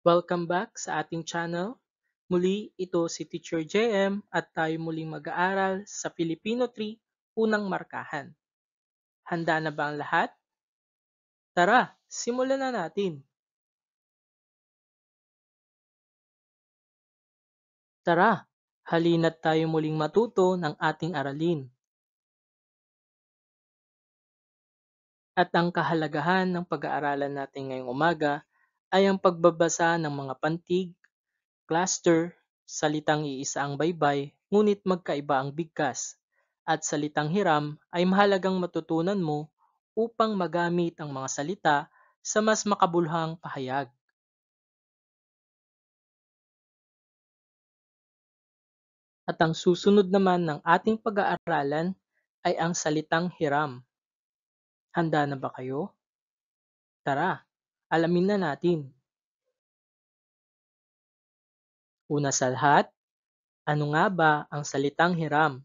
Welcome back sa ating channel. Muli, ito si Teacher JM at tayo muling mag-aaral sa Filipino 3, unang markahan. Handa na ba ang lahat? Tara, simulan na natin. Tara, halina't tayo muling matuto ng ating aralin. At ang kahalagahan ng pag-aaralan natin ngayong umaga ay ang pagbabasa ng mga pantig, cluster, salitang iisa ang baybay, ngunit magkaiba ang bigkas, at salitang hiram ay mahalagang matutunan mo upang magamit ang mga salita sa mas makabuluhang pahayag. At ang susunod naman ng ating pag-aaralan ay ang salitang hiram. Handa na ba kayo? Tara, alamin na natin. Una sa lahat, ano nga ba ang salitang hiram?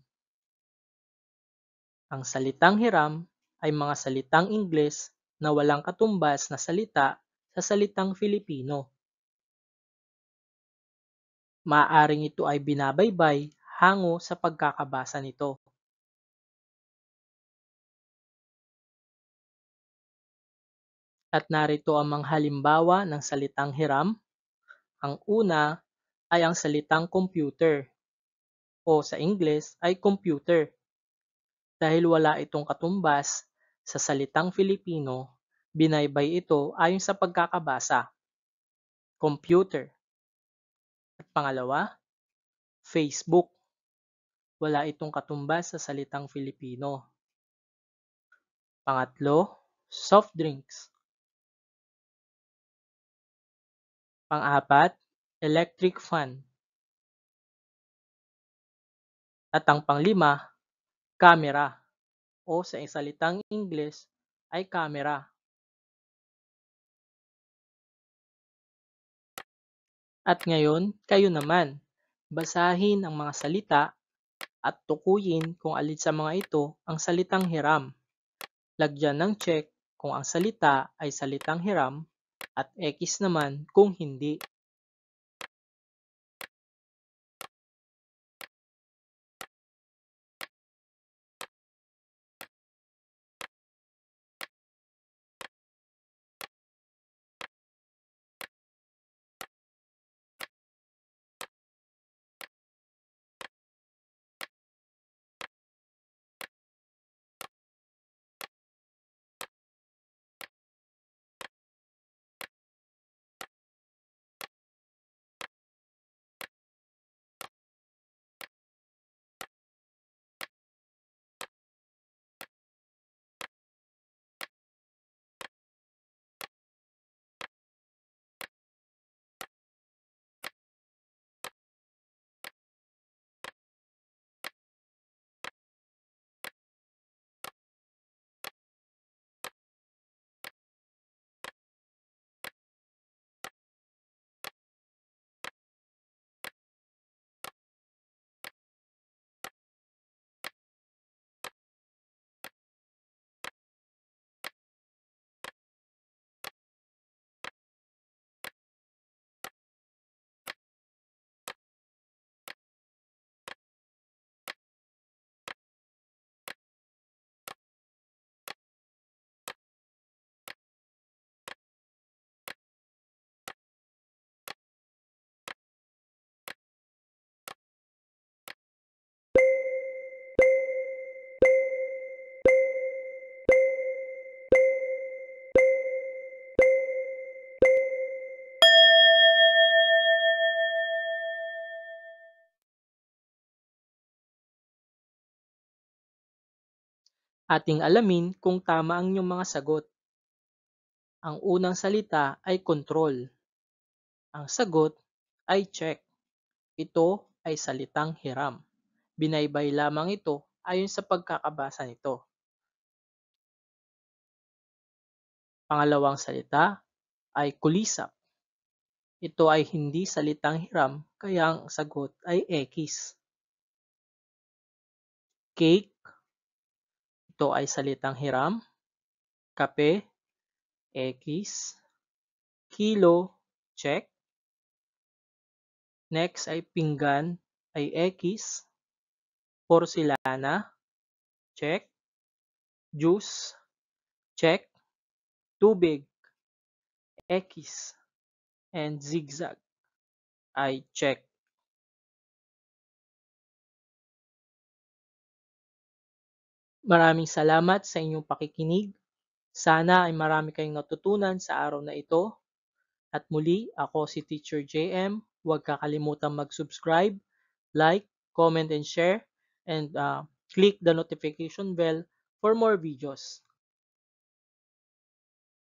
Ang salitang hiram ay mga salitang Ingles na walang katumbas na salita sa salitang Filipino. Maaaring ito ay binabaybay hango sa pagkakabasa nito. At narito ang mga halimbawa ng salitang hiram. Ang una ay ang salitang computer o sa Ingles ay computer. Dahil wala itong katumbas sa salitang Filipino, binaybay ito ayon sa pagkakabasa. Computer. At pangalawa, Facebook. Wala itong katumbas sa salitang Filipino. Pangatlo, soft drinks. Pang-apat, electric fan. At ang panglima, camera o sa salitang Ingles ay camera. At ngayon, kayo naman, basahin ang mga salita at tukuyin kung alin sa mga ito ang salitang hiram. Lagyan ng check kung ang salita ay salitang hiram at X naman kung hindi. Ating alamin kung tama ang inyong mga sagot. Ang unang salita ay control. Ang sagot ay check. Ito ay salitang hiram. Binaybay lamang ito ayon sa pagkakabasa nito. Pangalawang salita ay kulisap. Ito ay hindi salitang hiram kaya ang sagot ay X. Cake. Ito ay salitang hiram. Kape. X. Kilo. Check. Next ay pinggan ay X, porcelana, check, juice, check, tubig, X, and zigzag ay check. Maraming salamat sa inyong pakikinig. Sana ay marami kayong natutunan sa araw na ito. At muli, ako si Teacher JM. Huwag kakalimutan mag-subscribe, like, comment, and share. And click the notification bell for more videos.